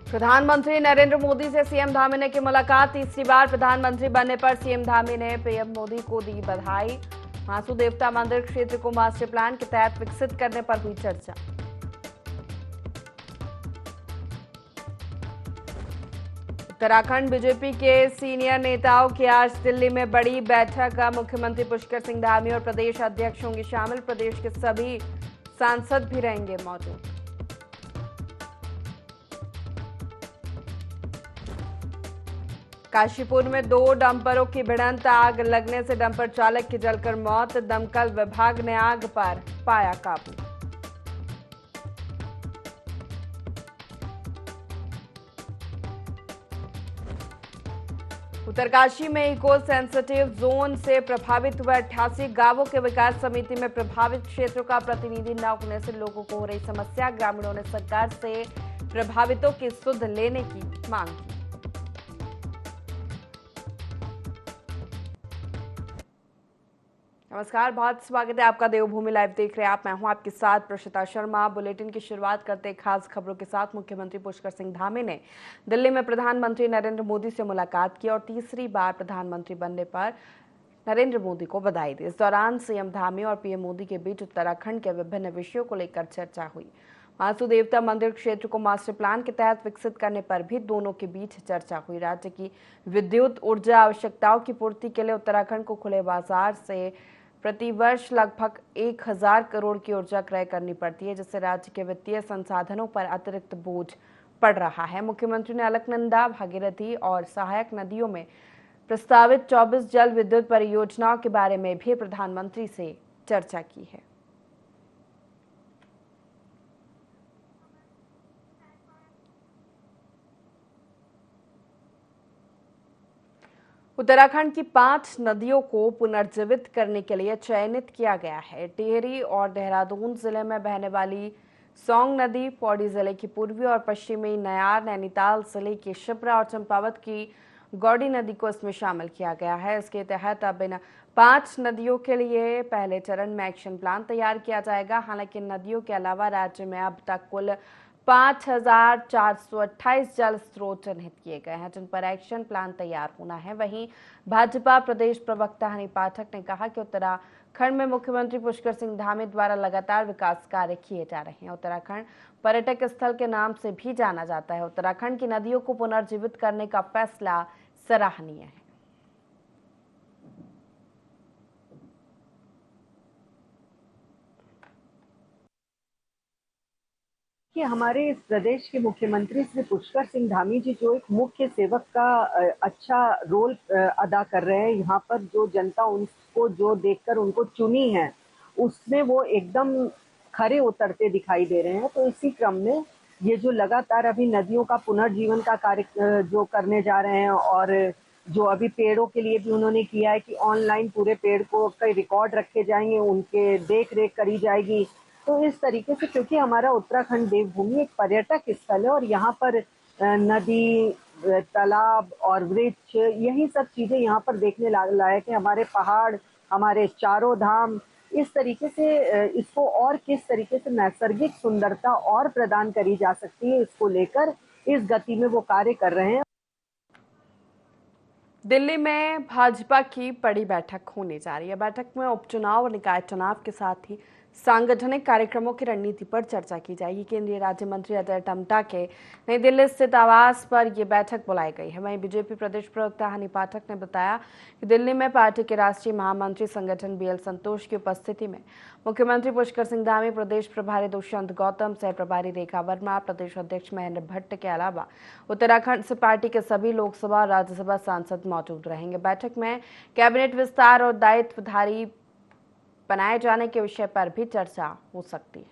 प्रधानमंत्री नरेंद्र मोदी से सीएम धामी ने की मुलाकात। तीसरी बार प्रधानमंत्री बनने पर सीएम धामी ने पीएम मोदी को दी बधाई। महासू देवता मंदिर क्षेत्र को मास्टर प्लान के तहत विकसित करने पर हुई चर्चा। उत्तराखंड बीजेपी के सीनियर नेताओं की आज दिल्ली में बड़ी बैठक। मुख्यमंत्री पुष्कर सिंह धामी और प्रदेश अध्यक्ष होंगे शामिल। प्रदेश के सभी सांसद भी रहेंगे मौजूद। काशीपुर में 2 डंपरों की भिड़ंत। आग लगने से डंपर चालक की जलकर मौत। दमकल विभाग ने आग पर पाया काबू। उत्तरकाशी में इको सेंसिटिव जोन से प्रभावित हुए 88 गांवों के विकास समिति में प्रभावित क्षेत्रों का प्रतिनिधि न होने से लोगों को हो रही समस्या। ग्रामीणों ने सरकार से प्रभावितों की सुध लेने की मांग की। नमस्कार, बहुत स्वागत है आपका देवभूमि लाइव देख रहे हैं आप। मैं हूं आपके साथ प्रशिता शर्मा। बुलेटिन की शुरुआत करते हैं खास खबरों के साथ। मुख्यमंत्री पुष्कर सिंह धामी ने दिल्ली में प्रधानमंत्री नरेंद्र मोदी से मुलाकात की और तीसरी बार प्रधानमंत्री बनने पर नरेंद्र मोदी को बधाई दी। इस दौरान सीएम धामी और पीएम मोदी के बीच उत्तराखंड के विभिन्न विषयों को लेकर चर्चा हुई। महासू देवता मंदिर क्षेत्र को मास्टर प्लान के तहत विकसित करने पर भी दोनों के बीच चर्चा हुई। राज्य की विद्युत ऊर्जा आवश्यकताओं की पूर्ति के लिए उत्तराखंड को खुले बाजार से प्रतिवर्ष लगभग 1000 करोड़ की ऊर्जा क्रय करनी पड़ती है, जिससे राज्य के वित्तीय संसाधनों पर अतिरिक्त बोझ पड़ रहा है। मुख्यमंत्री ने अलकनंदा, भागीरथी और सहायक नदियों में प्रस्तावित 24 जल विद्युत परियोजनाओं के बारे में भी प्रधानमंत्री से चर्चा की है। उत्तराखंड की 5 नदियों को पुनर्जीवित करने के लिए चयनित किया गया है। टिहरी और देहरादून जिले में बहने वाली सौंग नदी, पौड़ी जिले की पूर्वी और पश्चिमी नयार, नैनीताल जिले की शिप्रा और चंपावत की गौड़ी नदी को इसमें शामिल किया गया है। इसके तहत अब इन 5 नदियों के लिए पहले चरण में एक्शन प्लान तैयार किया जाएगा। हालांकि इन नदियों के अलावा राज्य में अब तक कुल 5428 जल स्रोत चिन्हित किए गए हैं, जिन पर एक्शन प्लान तैयार होना है। वहीं भाजपा प्रदेश प्रवक्ता हनी पाठक ने कहा कि उत्तराखंड में मुख्यमंत्री पुष्कर सिंह धामी द्वारा लगातार विकास कार्य किए जा रहे हैं। उत्तराखंड पर्यटक स्थल के नाम से भी जाना जाता है। उत्तराखंड की नदियों को पुनर्जीवित करने का फैसला सराहनीय है। कि हमारे प्रदेश के मुख्यमंत्री श्री पुष्कर सिंह धामी जी जो एक मुख्य सेवक का अच्छा रोल अदा कर रहे हैं, यहाँ पर जो जनता उनको जो देखकर उनको चुनी है उसमें वो एकदम खरे उतरते दिखाई दे रहे हैं। तो इसी क्रम में ये जो लगातार अभी नदियों का पुनर्जीवन का कार्य जो करने जा रहे हैं और जो अभी पेड़ों के लिए भी उन्होंने किया है कि ऑनलाइन पूरे पेड़ को कई रिकॉर्ड रखे जाएंगे, उनके देख रेख करी जाएगी। तो इस तरीके से, क्योंकि हमारा उत्तराखंड देवभूमि एक पर्यटक स्थल है और यहाँ पर नदी, तालाब और वृक्ष, यही सब चीजें यहाँ पर देखने लायक है। हमारे पहाड़, हमारे चारों धाम, इस तरीके से इसको और किस तरीके से नैसर्गिक सुंदरता और प्रदान करी जा सकती है, इसको लेकर इस गति में वो कार्य कर रहे हैं। दिल्ली में भाजपा की बड़ी बैठक होने जा रही है। बैठक में उपचुनाव और निकाय चुनाव के साथ ही सांगठनिक कार्यक्रमों की रणनीति पर चर्चा की जाएगी। केंद्रीय राज्य मंत्री अजय टम्टा के नई दिल्ली स्थित आवास पर यह बैठक बुलाई गई है। वहीं बीजेपी प्रदेश प्रवक्ता हनी पाठक ने बताया कि दिल्ली में पार्टी के राष्ट्रीय महामंत्री संगठन बीएल संतोष की उपस्थिति में मुख्यमंत्री पुष्कर सिंह धामी, प्रदेश प्रभारी दुष्यंत गौतम, सह प्रभारी रेखा वर्मा, प्रदेश अध्यक्ष महेंद्र भट्ट के अलावा उत्तराखंड से पार्टी के सभी लोकसभा और राज्यसभा सांसद मौजूद रहेंगे। बैठक में कैबिनेट विस्तार और दायित्वधारी बनाए जाने के विषय पर भी चर्चा हो सकती है।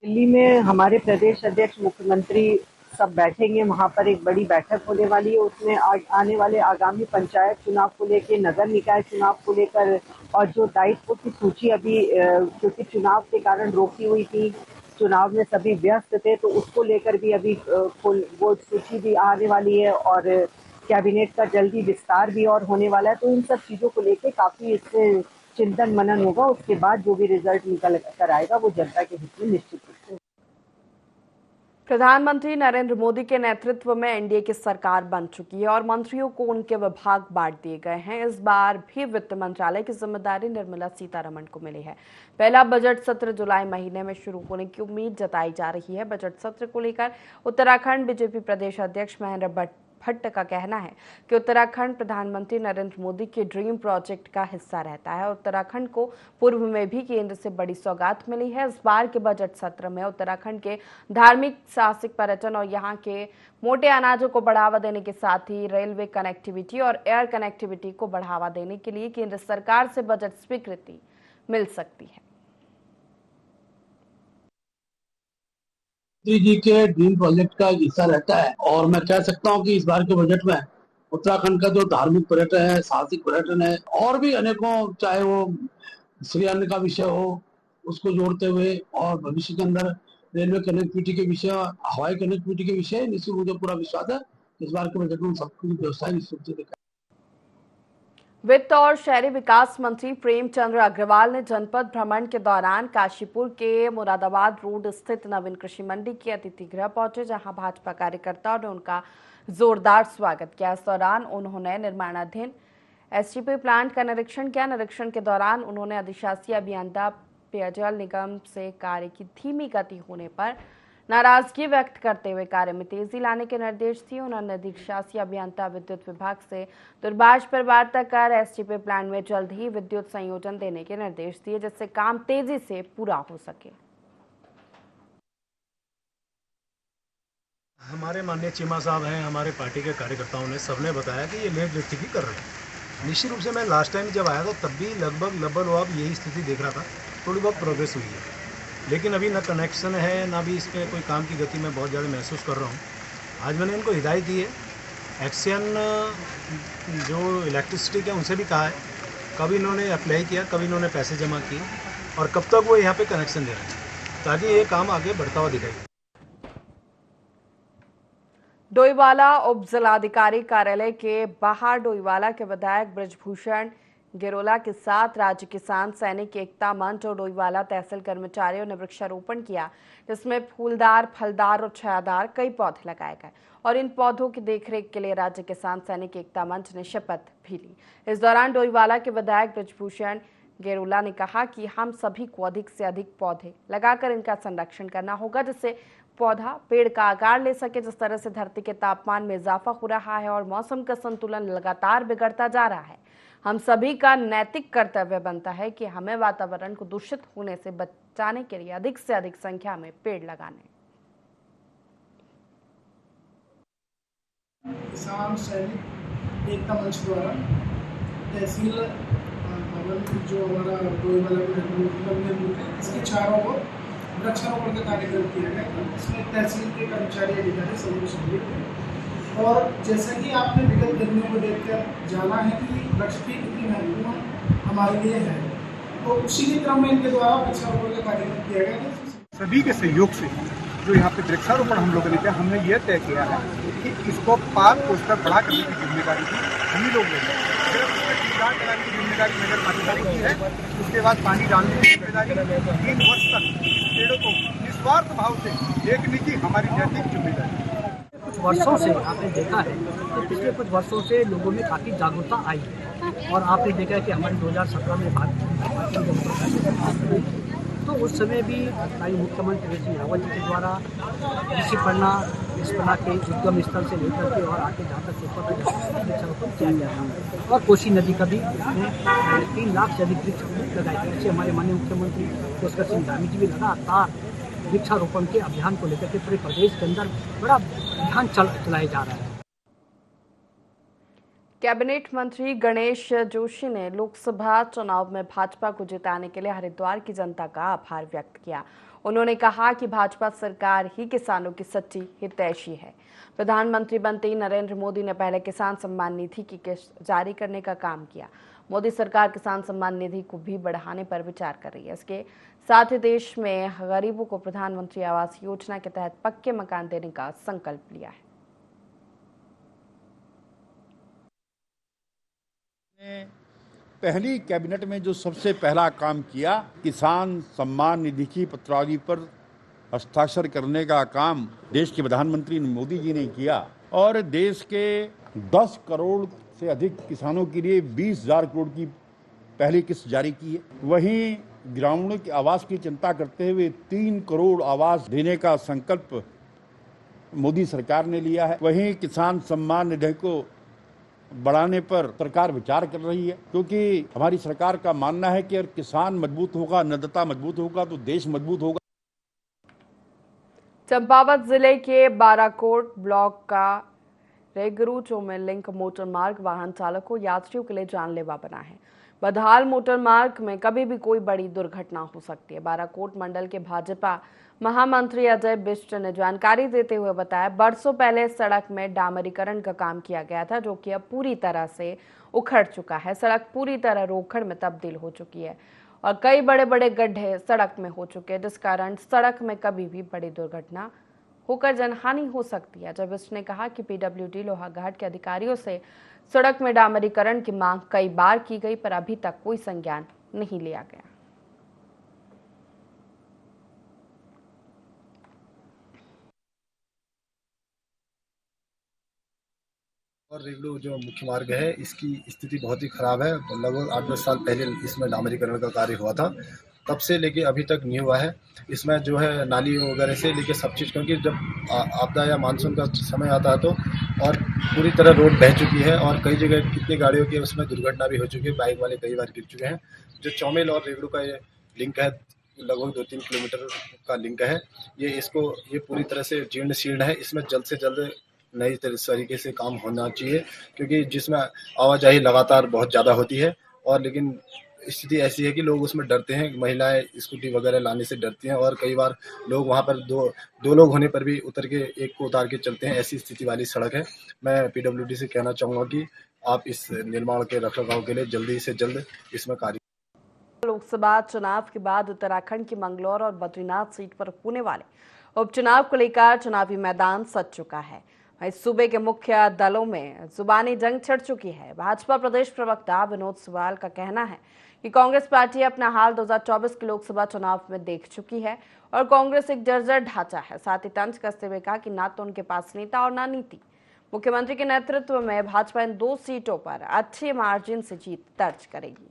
दिल्ली में हमारे प्रदेश अध्यक्ष, मुख्यमंत्री सब बैठेंगे। वहां पर एक बड़ी बैठक होने वाली है। उसमें आने वाले आगामी पंचायत चुनाव को लेकर, नगर निकाय चुनाव को लेकर और जो दायित्व की सूची अभी क्योंकि चुनाव के कारण रोकी हुई थी, चुनाव में सभी व्यस्त थे, तो उसको लेकर भी अभी वो सूची भी आने वाली है और कैबिनेट का जल्दी विस्तार भी और होने वाला है। तो इन सब चीजों को लेकर काफी इसमें चिंतन मनन होगा, उसके बाद जो भी रिजल्ट निकल कर आएगा वो जनता के हित में निश्चित रूप से। प्रधानमंत्री नरेंद्र मोदी के नेतृत्व में एनडीए की सरकार बन चुकी है और मंत्रियों को उनके विभाग बांट दिए गए हैं। इस बार भी वित्त मंत्रालय की जिम्मेदारी निर्मला सीतारमण को मिली है। पहला बजट सत्र जुलाई महीने में शुरू होने की उम्मीद जताई जा रही है। बजट सत्र को लेकर उत्तराखंड बीजेपी प्रदेश अध्यक्ष महेंद्र भट्ट का कहना है कि उत्तराखंड प्रधानमंत्री नरेंद्र मोदी के ड्रीम प्रोजेक्ट का हिस्सा रहता है। उत्तराखंड को पूर्व में भी केंद्र से बड़ी सौगात मिली है। इस बार के बजट सत्र में उत्तराखंड के धार्मिक, साहसिक पर्यटन और यहाँ के मोटे अनाजों को बढ़ावा देने के साथ ही रेलवे कनेक्टिविटी और एयर कनेक्टिविटी को बढ़ावा देने के लिए केंद्र सरकार से बजट स्वीकृति मिल सकती है। मोदी जी के ड्रीम प्रोजेक्ट का हिस्सा रहता है और मैं कह सकता हूं कि इस बार के बजट में उत्तराखंड का जो धार्मिक पर्यटन है, साहसिक पर्यटन है और भी अनेकों, चाहे वो श्री अन्न का विषय हो उसको जोड़ते हुए और भविष्य के अंदर रेलवे कनेक्टिविटी के विषय, हवाई कनेक्टिविटी के विषय, निश्चित मुझे पूरा विश्वास है इस बार के बजट में सबकी व्यवस्था निश्चित रूप से। वित्त और शहरी विकास मंत्री प्रेमचंद्र अग्रवाल ने जनपद भ्रमण के दौरान काशीपुर के मुरादाबाद रोड स्थित नवीन कृषि मंडी के अतिथि गृह पहुंचे, जहां भाजपा कार्यकर्ताओं ने उनका जोरदार स्वागत किया। इस दौरान उन्होंने निर्माणाधीन एसटीपी प्लांट का निरीक्षण किया। निरीक्षण के दौरान उन्होंने अधिशासी अभियंता पेयजल निगम से कार्य की धीमी गति होने पर नाराजगी व्यक्त करते हुए कार्य में तेजी लाने के निर्देश दिए। उन्होंने अधिशासी अभियंता विद्युत विभाग से दूरभाष पर वार्ता कर एसटीपी प्लांट में जल्द ही विद्युत संयोजन देने के निर्देश दिए, जिससे काम तेजी से पूरा हो सके। हमारे माननीय चीमा साहब हैं, हमारे पार्टी के कार्यकर्ताओं ने सबने बताया कि ये लेट लिफ्टिंग कर रहे हैं। निश्चित रूप से मैं लास्ट टाइम जब आया था तब भी लगभग यही स्थिति देख रहा था। थोड़ी बहुत प्रोग्रेस हुई है, लेकिन अभी ना कनेक्शन है ना भी इस पर कोई काम की गति मैं बहुत ज़्यादा महसूस कर रहा हूँ। आज मैंने इनको हिदायत दी है, एक्शन जो इलेक्ट्रिसिटी के उनसे भी कहा है कब इन्होंने अप्लाई किया, कब इन्होंने पैसे जमा किए और कब तक वो यहाँ पे कनेक्शन दे रहे हैं, ताकि ये काम आगे बढ़ता हुआ दिखाई। डोईवाला उप जिलाधिकारी कार्यालय के बाहर डोईवाला के विधायक बृजभूषण गिरोला के साथ राज्य किसान सैनिक एकता मंच और डोईवाला तहसील कर्मचारियों ने वृक्षारोपण किया, जिसमें फूलदार, फलदार और छायादार कई पौधे लगाए गए और इन पौधों की देखरेख के लिए राज्य किसान सैनिक एकता मंच ने शपथ भी ली। इस दौरान डोईवाला के विधायक बृजभूषण गिरोला ने कहा कि हम सभी को अधिक से अधिक पौधे लगाकर इनका संरक्षण करना होगा, जिससे पौधा पेड़ का आकार ले सके। जिस तरह से धरती के तापमान में इजाफा हो रहा है और मौसम का संतुलन लगातार बिगड़ता जा रहा है, हम सभी का नैतिक कर्तव्य बनता है कि हमें वातावरण को दूषित होने से बचाने के लिए अधिक से अधिक संख्या में पेड़ लगाने। किसान सैनिक एकता मंच द्वारा तहसील भवन जो हमारा डोईवाला है, इसके चारों ओर वृक्षारोपण का कार्यक्रम किया गया। इसमें तहसील के कर्मचारी, अधिकारी सभी शामिल थे और जैसा कि आपने विगत दिनों को देखकर जाना है कि वृक्ष की कितनी महत्वपूर्ण हमारे लिए है, तो उसी के क्रम में इनके द्वारा वृक्षारोपण का कार्यक्रम किया गया। सभी के सहयोग से जो यहाँ पे वृक्षारोपण हम लोगों ने किया, हमने ये तय किया है कि इसको 5 कोस तक बढ़ा करने की जिम्मेदारी भी हम ही लोग लेंगे। सिर्फ उसमें टीकाकरण कराने की जिम्मेदारी नगर पालिका की है, उसके बाद पानी डालने की जिम्मेदारी 3 वर्ष तक इस पेड़ों को निस्वार्थ भाव से देखने की हमारी नैतिक जिम्मेदारी। कुछ वर्षों से आपने देखा है कि पिछले कुछ वर्षों से लोगों में काफ़ी जागरूकता आई है और आपने देखा है कि हमारे 2017 में भारतीय जनता पार्टी हुई थी, तो उस समय भी स्थायी मुख्यमंत्री श्री रावत जी के द्वारा ऋषिपर्णा के उद्गम स्थल से लेकर के और आगे जहाँ तक वृक्षारोपण किया गया था और कोसी नदी का भी 3 लाख से अधिक वृक्ष लगाए गए। ऐसे हमारे माननीय मुख्यमंत्री पुष्कर सिंह धामी जी भी लगातार वृक्षारोपण के अभियान को लेकर के पूरे प्रदेश के अंदर बड़ा अभियान चलाया जा रहा है। कैबिनेट मंत्री गणेश जोशी ने लोकसभा चुनाव में भाजपा को जिताने के लिए हरिद्वार की जनता का आभार व्यक्त किया। उन्होंने कहा कि भाजपा सरकार ही किसानों की सच्ची हितैषी है। प्रधानमंत्री बनते ही नरेंद्र मोदी ने पहले किसान सम्मान निधि की किस्त जारी करने का काम किया। मोदी सरकार किसान सम्मान निधि को भी बढ़ाने पर विचार कर रही है। इसके साथ ही देश में गरीबों को प्रधानमंत्री आवास योजना के तहत पक्के मकान देने का संकल्प लिया है। पहली कैबिनेट में जो सबसे पहला काम किया, किसान सम्मान निधि की पत्रावली पर हस्ताक्षर करने का काम देश के प्रधानमंत्री मोदी जी ने किया और देश के 10 करोड़ से अधिक किसानों के लिए 20,000 करोड़ की पहली किस्त जारी की है। वहीं ग्रामीणों की आवास की चिंता करते हुए 3 करोड़ आवास देने का संकल्प मोदी सरकार ने लिया है। वहीं किसान सम्मान निधि को बढ़ाने पर सरकार विचार कर रही है, क्योंकि हमारी सरकार का मानना है कि अगर किसान मजबूत होगा, अन्नदाता मजबूत होगा तो देश मजबूत होगा। चंपावत जिले के बाराकोट ब्लॉक का रेगरू चोमेल लिंक मोटर मार्ग वाहन चालकों यात्रियों के लिए जानलेवा बना है। बदहाल मोटर मार्ग में कभी भी कोई बड़ी दुर्घटना हो सकती है। बाराकोट मंडल के भाजपा महामंत्री अजय बिष्ट ने जानकारी देते हुए बताया, बरसों पहले सड़क में डामरीकरण का काम किया गया था, जो कि अब पूरी तरह से उखड़ चुका है। सड़क पूरी तरह रोखड़ में तब्दील हो चुकी है और कई बड़े बड़े गड्ढे सड़क में हो चुके हैं, जिस कारण सड़क में कभी भी बड़ी दुर्घटना होकर जनहानि हो सकती है। जब इसने कहा कि पीडब्ल्यूडी लोहाघाट के अधिकारियों से सड़क में डामरीकरण की मांग कई बार की गई, पर अभी तक कोई संज्ञान नहीं लिया गया। और रेगड़ू जो मुख्य मार्ग है, इसकी स्थिति बहुत ही खराब है। लगभग 8-10 साल पहले इसमें डामरीकरण का कार्य हुआ था, तब से लेके अभी तक नहीं हुआ है। इसमें जो है नाली वगैरह से लेके सब चीज़, क्योंकि जब आपदा या मानसून का समय आता है तो और पूरी तरह रोड बह चुकी है और कई जगह कितनी गाड़ियों की उसमें दुर्घटना भी हो चुकी है। बाइक वाले कई बार गिर चुके हैं। जो चौमेल और रेगड़ू का ये लिंक है, लगभग 2-3 किलोमीटर का लिंक है, ये पूरी तरह से जीर्ण शीर्ण है। इसमें जल्द से जल्द नई तरीके से काम होना चाहिए, क्योंकि जिसमें आवाजाही लगातार बहुत ज़्यादा होती है और लेकिन स्थिति ऐसी है कि लोग उसमें डरते हैं। महिलाएं स्कूटी वगैरह लाने से डरती हैं और कई बार लोग वहां पर दो लोग होने पर भी उतर के एक को उतार के चलते हैं। ऐसी स्थिति वाली सड़क है। मैं पीडब्ल्यूडी से कहना चाहूँगा कि आप इस निर्माण के रखरखाव के लिए जल्दी से जल्द इसमें कार्य। लोकसभा चुनाव के बाद उत्तराखंड की मंगलौर और बद्रीनाथ सीट पर होने वाले उपचुनाव को लेकर चुनावी मैदान सज चुका है। इस सूबे के मुख्य दलों में जुबानी जंग छिड़ चुकी है। भाजपा प्रदेश प्रवक्ता विनोद सुवाल का कहना है कि कांग्रेस पार्टी अपना हाल 2024 के लोकसभा चुनाव में देख चुकी है और कांग्रेस एक जर्जर ढांचा है। साथ ही तंज कसते हुए कहा कि ना तो उनके पास नेता और ना नीति। मुख्यमंत्री के नेतृत्व में भाजपा इन 2 सीटों पर अच्छे मार्जिन से जीत दर्ज करेगी।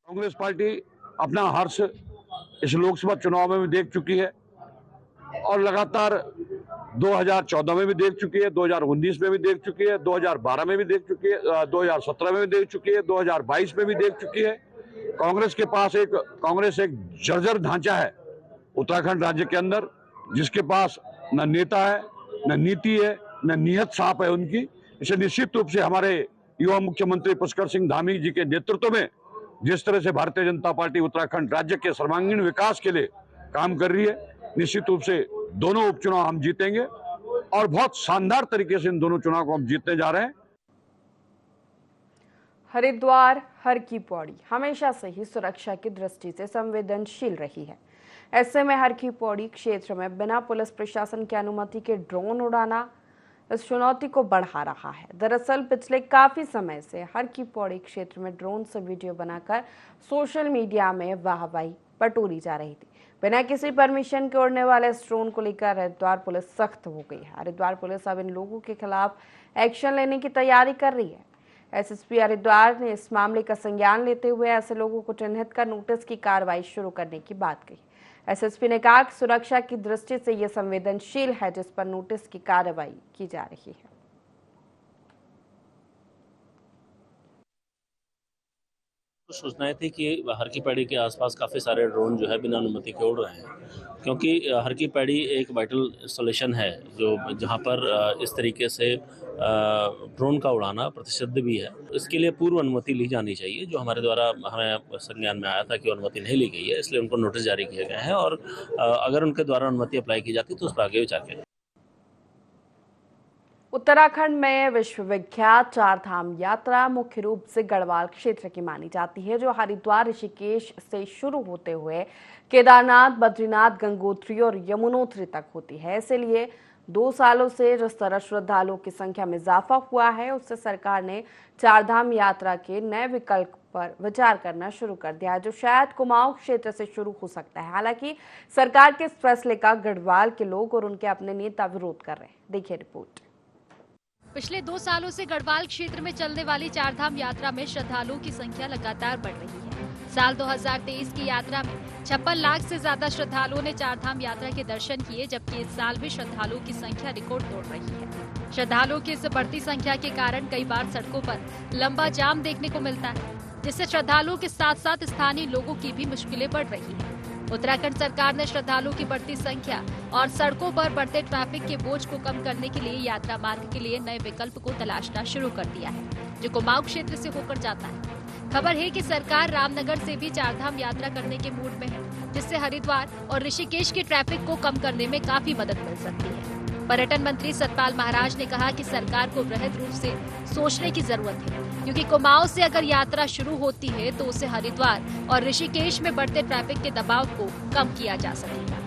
कांग्रेस पार्टी अपना हर्ष इस लोकसभा चुनाव में भी देख चुकी है और लगातार 2014 में भी देख चुकी है, 2019 में भी देख चुकी है, 2012 में भी देख चुकी है, 2017 में भी देख चुकी है, 2022 में भी देख चुकी है। कांग्रेस के पास कांग्रेस एक जर्जर ढांचा है उत्तराखंड राज्य के अंदर, जिसके पास न नेता है, न नीति है, न नीयत साफ है उनकी। इसे निश्चित रूप से हमारे युवा मुख्यमंत्री पुष्कर सिंह धामी जी के नेतृत्व में जिस तरह से भारतीय जनता पार्टी उत्तराखंड राज्य के सर्वांगीण विकास के लिए काम कर रही है, निश्चित रूप से दोनों उपचुनाव हम जीतेंगे और बहुत शानदार तरीके से इन दोनों चुनाव को हम जीतने जा रहे हैं। हरिद्वार हर की पौड़ी हमेशा से ही सुरक्षा की दृष्टि से संवेदनशील रही है। ऐसे में हर की पौड़ी क्षेत्र में बिना पुलिस प्रशासन की अनुमति के ड्रोन उड़ाना इस चुनौती को बढ़ा रहा है। दरअसल पिछले काफी समय से हर की पौड़ी क्षेत्र में ड्रोन से वीडियो बनाकर सोशल मीडिया में वाहवाही बटोरी जा रही थी। बिना किसी परमिशन के उड़ने वाले इस ड्रोन को लेकर हरिद्वार पुलिस सख्त हो गई है। हरिद्वार पुलिस अब इन लोगों के खिलाफ एक्शन लेने की तैयारी कर रही है। एसएसपी हरिद्वार ने इस मामले का संज्ञान लेते हुए ऐसे लोगों को चिन्हित कर नोटिस की कार्रवाई शुरू करने की बात कही। एसएसपी ने कहा कि सुरक्षा की दृष्टि से यह संवेदनशील है, जिस पर नोटिस की कार्रवाई की जा रही है। सूचनाएं थी कि हर की पैड़ी के आसपास काफ़ी सारे ड्रोन जो है बिना अनुमति के उड़ रहे हैं, क्योंकि हर की पैड़ी एक वाइटल इंस्टॉलेशन है जो जहां पर इस तरीके से ड्रोन का उड़ाना प्रतिषिद्ध भी है। इसके लिए पूर्व अनुमति ली जानी चाहिए, जो हमारे द्वारा हमें संज्ञान में आया था कि अनुमति नहीं ली गई है, इसलिए उनको नोटिस जारी किए गए हैं और अगर उनके द्वारा अनुमति अप्लाई की जाती तो उस पर आगे विचार किया। उत्तराखंड में विश्वविख्यात 4 धाम यात्रा मुख्य रूप से गढ़वाल क्षेत्र की मानी जाती है, जो हरिद्वार ऋषिकेश से शुरू होते हुए केदारनाथ, बद्रीनाथ, गंगोत्री और यमुनोत्री तक होती है। इसलिए 2 सालों से जिस तरह श्रद्धालुओं की संख्या में इजाफा हुआ है, उससे सरकार ने चारधाम यात्रा के नए विकल्प पर विचार करना शुरू कर दिया है, जो शायद कुमाऊं क्षेत्र से शुरू हो सकता है। हालांकि सरकार के इस फैसले का गढ़वाल के लोग और उनके अपने नेता विरोध कर रहे हैं। देखिए रिपोर्ट। पिछले 2 सालों से गढ़वाल क्षेत्र में चलने वाली चारधाम यात्रा में श्रद्धालुओं की संख्या लगातार बढ़ रही है। साल 2023 की यात्रा में 56 लाख से ज्यादा श्रद्धालुओं ने चारधाम यात्रा के दर्शन किए, जबकि इस साल भी श्रद्धालुओं की संख्या रिकॉर्ड तोड़ रही है। श्रद्धालुओं की इस बढ़ती संख्या के कारण कई बार सड़कों पर लंबा जाम देखने को मिलता है, जिससे श्रद्धालुओं के साथ साथ स्थानीय लोगों की भी मुश्किलें बढ़ रही है। उत्तराखंड सरकार ने श्रद्धालुओं की बढ़ती संख्या और सड़कों पर बढ़ते ट्रैफिक के बोझ को कम करने के लिए यात्रा मार्ग के लिए नए विकल्प को तलाशना शुरू कर दिया है, जो कुमाऊं क्षेत्र से होकर जाता है। खबर है कि सरकार रामनगर से भी चारधाम यात्रा करने के मूड में है, जिससे हरिद्वार और ऋषिकेश के ट्रैफिक को कम करने में काफी मदद मिल सकती है। पर्यटन मंत्री सतपाल महाराज ने कहा कि सरकार को वृहद रूप से सोचने की जरूरत है, क्योंकि कुमाऊं से अगर यात्रा शुरू होती है तो उससे हरिद्वार और ऋषिकेश में बढ़ते ट्रैफिक के दबाव को कम किया जा सकेगा।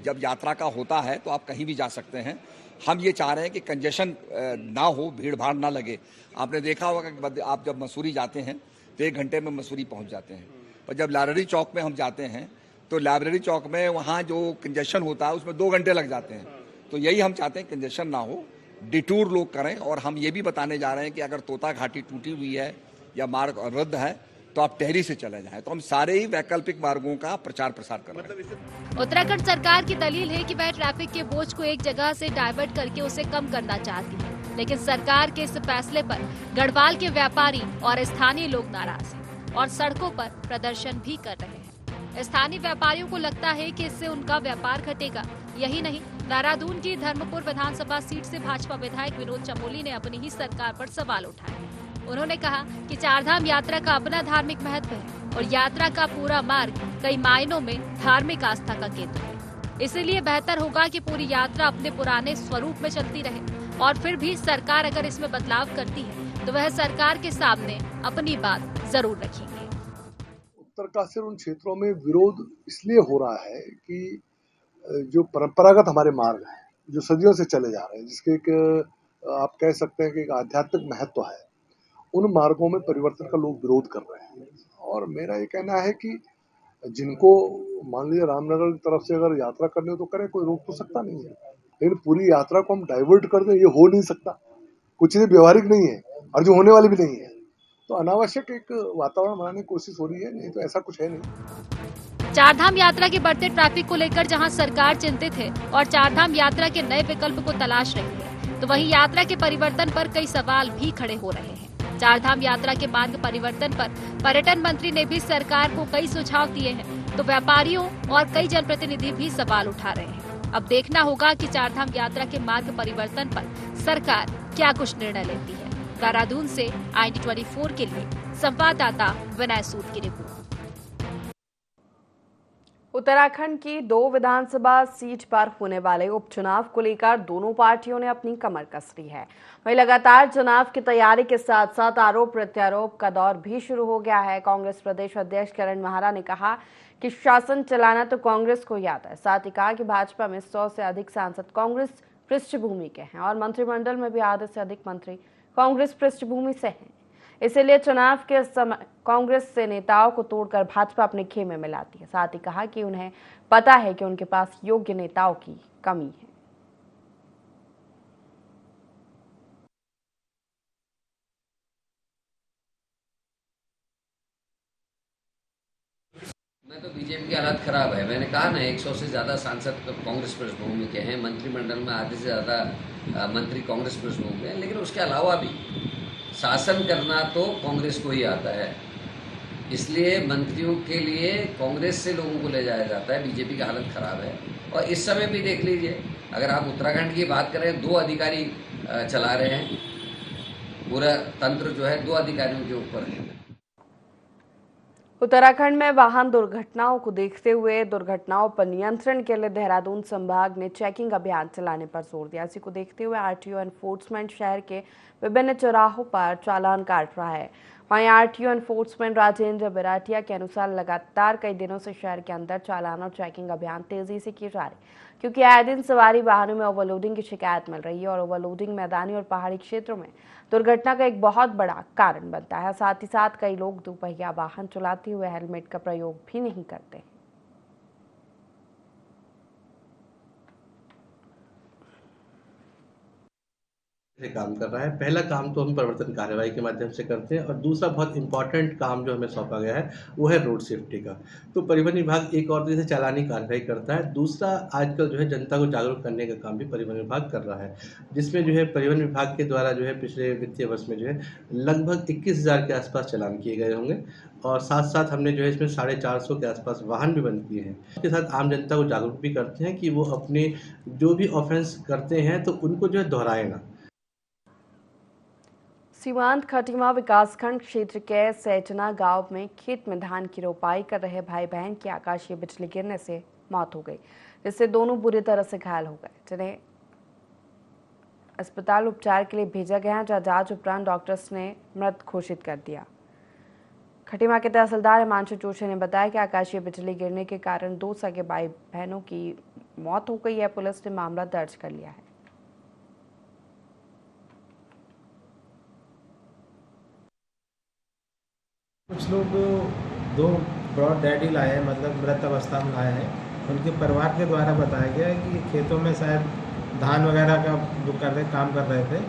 जब यात्रा का होता है तो आप कहीं भी जा सकते हैं। हम ये चाह रहे हैं कि कंजेशन ना हो, भीड़ भाड़ ना लगे। आपने देखा होगा कि आप जब मसूरी जाते हैं तो 1 घंटे में मसूरी पहुंच जाते हैं, और जब लाइब्रेरी चौक में हम जाते हैं तो लाइब्रेरी चौक में वहाँ जो कंजेशन होता है उसमें 2 घंटे लग जाते हैं। तो यही हम चाहते हैं, कंजेशन ना हो, डिटूर लोग करें। और हम ये भी बताने जा रहे हैं कि अगर तोता घाटी टूटी हुई है या मार्ग अवरुद्ध है तो आप टेहरी से चले जाएं। तो हम सारे ही वैकल्पिक मार्गों का प्रचार प्रसार कर रहे हैं। उत्तराखंड सरकार की दलील है कि वह ट्रैफिक के बोझ को एक जगह से डाइवर्ट करके उसे कम करना चाहती है, लेकिन सरकार के इस फैसले पर गढ़वाल के व्यापारी और स्थानीय लोग नाराज हैं और सड़कों पर प्रदर्शन भी कर रहे हैं। स्थानीय व्यापारियों को लगता है कि इससे उनका व्यापार घटेगा। यही नहीं, देहरादून की धर्मपुर विधानसभा सीट से भाजपा विधायक विनोद चमोली ने अपनी ही सरकार पर सवाल उठाए। उन्होंने कहा कि चारधाम यात्रा का अपना धार्मिक महत्व है और यात्रा का पूरा मार्ग कई मायनों में धार्मिक आस्था का केंद्र है। इसीलिए बेहतर होगा कि पूरी यात्रा अपने पुराने स्वरूप में चलती रहे, और फिर भी सरकार अगर इसमें बदलाव करती है तो वह सरकार के सामने अपनी बात जरूर रखेंगे। उत्तरकाशी उन क्षेत्रों में विरोध इसलिए हो रहा है कि जो परंपरागत हमारे मार्ग हैं, जो सदियों से चले जा रहे हैं, जिसके एक आप कह सकते हैं कि एक आध्यात्मिक महत्व है, उन मार्गों में परिवर्तन का लोग विरोध कर रहे हैं। और मेरा ये कहना है कि जिनको मान लीजिए रामनगर की तरफ से अगर यात्रा करनी हो तो करें, कोई रोक तो सकता नहीं है, लेकिन पूरी यात्रा को हम डाइवर्ट कर दें, ये हो नहीं सकता। कुछ चीजें व्यवहारिक नहीं है और जो होने वाली भी नहीं है, तो अनावश्यक एक वातावरण बनाने की कोशिश हो रही है, नहीं तो ऐसा कुछ है नहीं। चारधाम यात्रा के बढ़ते ट्रैफिक को लेकर जहां सरकार चिंतित है और चारधाम यात्रा के नए विकल्प को तलाश रही है, तो वहीं यात्रा के परिवर्तन पर कई सवाल भी खड़े हो रहे हैं। चारधाम यात्रा के मार्ग परिवर्तन पर पर्यटन मंत्री ने भी सरकार को कई सुझाव दिए हैं, तो व्यापारियों और कई जनप्रतिनिधि भी सवाल उठा रहे हैं। अब देखना होगा कि चारधाम यात्रा के मार्ग परिवर्तन पर सरकार क्या कुछ निर्णय लेती है। देहरादून से IND24 के लिए संवाददाता विनय सूद की रिपोर्ट। उत्तराखंड की 2 विधानसभा सीट पर होने वाले उपचुनाव को लेकर दोनों पार्टियों ने अपनी कमर कस ली है। वहीं लगातार चुनाव की तैयारी के साथ साथ आरोप प्रत्यारोप का दौर भी शुरू हो गया है। कांग्रेस प्रदेश अध्यक्ष करण महारा ने कहा कि शासन चलाना तो कांग्रेस को ही आता है। साथ ही कहा कि भाजपा में 100 से अधिक सांसद कांग्रेस पृष्ठभूमि के हैं और मंत्रिमंडल में भी आधे से अधिक मंत्री कांग्रेस पृष्ठभूमि से हैं। इसलिए चुनाव के समय कांग्रेस से नेताओं को तोड़कर भाजपा अपने खेमे में लाती है। साथ ही कहा कि उन्हें पता है कि उनके पास योग्य नेताओं की कमी है। मैं तो बीजेपी की हालत खराब है। मैंने कहा ना 100 से ज़्यादा सांसद कांग्रेस पृष्ठभूमि के हैं, मंत्रिमंडल में आधे से ज़्यादा मंत्री कांग्रेस पृष्ठभूमि के हैं, लेकिन उसके अलावा भी शासन करना तो कांग्रेस को ही आता है। इसलिए मंत्रियों के लिए कांग्रेस से लोगों को ले जाया जाता है। बीजेपी की हालत खराब है। और इस समय भी देख लीजिए, अगर आप उत्तराखंड की बात करें, 2 अधिकारी चला रहे हैं, पूरा तंत्र जो है 2 अधिकारियों के ऊपर है। उत्तराखंड में वाहन दुर्घटनाओं को देखते हुए दुर्घटनाओं पर नियंत्रण के लिए देहरादून संभाग ने चेकिंग अभियान चलाने पर जोर दिया। इसी को देखते हुए RTO एनफोर्समेंट शहर के विभिन्न चौराहों पर चालान काट रहा है। वहीं आरटीओ एनफोर्समेंट राजेंद्र बिराटिया के अनुसार लगातार कई दिनों से शहर के अंदर चालान और चेकिंग अभियान तेजी से किए जा रहे, क्योंकि आए दिन सवारी वाहनों में ओवरलोडिंग की शिकायत मिल रही है और ओवरलोडिंग मैदानी और पहाड़ी क्षेत्रों में दुर्घटना का एक बहुत बड़ा कारण बनता है। साथ ही साथ कई लोग दोपहिया वाहन चलाते हुए हेलमेट का प्रयोग भी नहीं करते। काम कर रहा है। पहला काम तो हम प्रवर्तन कार्रवाई के माध्यम से करते हैं और दूसरा बहुत इंपॉर्टेंट काम जो हमें सौंपा गया है वो है रोड सेफ्टी का। तो परिवहन विभाग एक और जैसे चालानी कार्रवाई करता है, दूसरा आजकल जो है जनता को जागरूक करने का काम भी परिवहन विभाग कर रहा है, जिसमें जो है परिवहन विभाग के द्वारा जो है पिछले वित्तीय वर्ष में जो है लगभग 21,000 के आसपास चालान किए गए होंगे और साथ साथ हमने जो है इसमें 450 के आसपास वाहन भी बंद किए हैं। इसके साथ आम जनता को जागरूक भी करते हैं कि वो अपने जो भी ऑफेंस करते हैं तो उनको जो है दोहराए ना। सीमांत खटीमा विकासखंड क्षेत्र के सैजना गांव में खेत में धान की रोपाई कर रहे भाई बहन की आकाशीय बिजली गिरने से मौत हो गई, जिससे दोनों बुरी तरह से घायल हो गए, जिन्हें अस्पताल उपचार के लिए भेजा गया, जहां जांच उपरांत डॉक्टर्स ने मृत घोषित कर दिया। खटीमा के तहसीलदार हिमांशु जोशी ने बताया कि आकाशीय बिजली गिरने के कारण 2 सगे भाई बहनों की मौत हो गई है। पुलिस ने मामला दर्ज कर लिया है। कुछ लोग 2 ब्रॉड डैडी लाए हैं, मतलब मृत अवस्था में लाए हैं। उनके परिवार के द्वारा बताया गया है कि खेतों में शायद धान वगैरह का काम कर रहे थे,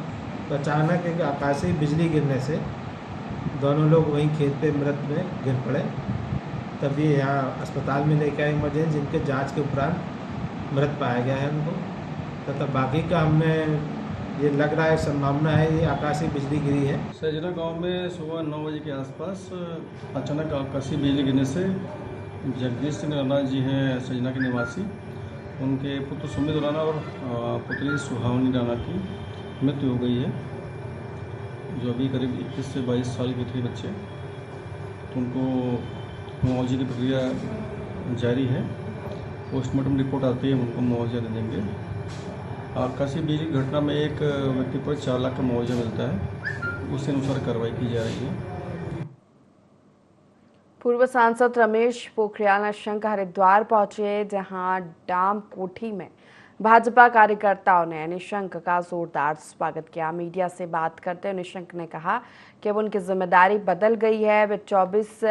तो अचानक एक आकाशीय बिजली गिरने से दोनों लोग वहीं खेत पे मृत में गिर पड़े। तभी यहाँ अस्पताल में लेकर आए इमरजेंसी, जिनके जांच के उपरांत मृत पाया गया है उनको, तथा बाकी का हमने ये लग रहा है संभावना है ये आकाशीय बिजली गिरी है। सैजना गांव में सुबह 9 बजे के आसपास अचानक आकाशीय बिजली गिरने से जगदीश सिंह राणा जी हैं सैजना के निवासी, उनके पुत्र सुमित राणा और पुत्री सुहावनी राणा की मृत्यु हो गई है, जो अभी करीब 21 से 22 साल के थे बच्चे। तो उनको मुआवजे की प्रक्रिया जारी है, पोस्टमार्टम रिपोर्ट आती है उनको मुआवजा दे देंगे। आकाशीय बिजली घटना में एक व्यक्ति पर 4 लाख का मुआवजा मिलता है, उसके अनुसार कार्रवाई की जा रही है। पूर्व सांसद रमेश पोखरियाल निशंक हरिद्वार पहुंचे, जहां डाम कोठी में भाजपा कार्यकर्ताओं ने निशंक का जोरदार स्वागत किया। मीडिया से बात करते हुए निशंक ने कहा कि अब उनकी जिम्मेदारी बदल गई है, वे 24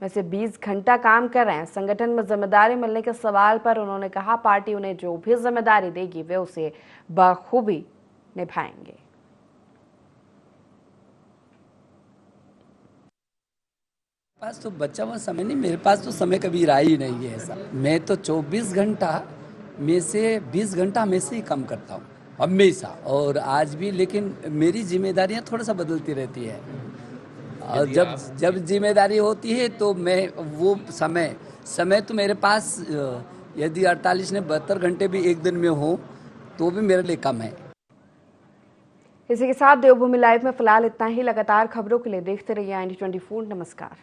में से 20 घंटा काम कर रहे हैं। संगठन में जिम्मेदारी मिलने के सवाल पर उन्होंने कहा पार्टी उन्हें जो भी जिम्मेदारी देगी वे उसे बखूबी निभाएंगे। पास तो बच्चा हुआ समय नहीं, मेरे पास तो समय कभी रहा ही नहीं है ऐसा। मैं तो 24 घंटा में से 20 घंटा हमेशा ही काम करता हूँ, हमेशा, और आज भी। लेकिन मेरी जिम्मेदारियाँ थोड़ा सा बदलती रहती है, और जब जिम्मेदारी होती है तो मैं वो समय तो मेरे पास यदि 48 ने 72 घंटे भी एक दिन में हो तो भी मेरे लिए कम है। इसी के साथ देवभूमि लाइव में फिलहाल इतना ही। लगातार खबरों के लिए देखते रहिए IND24। नमस्कार।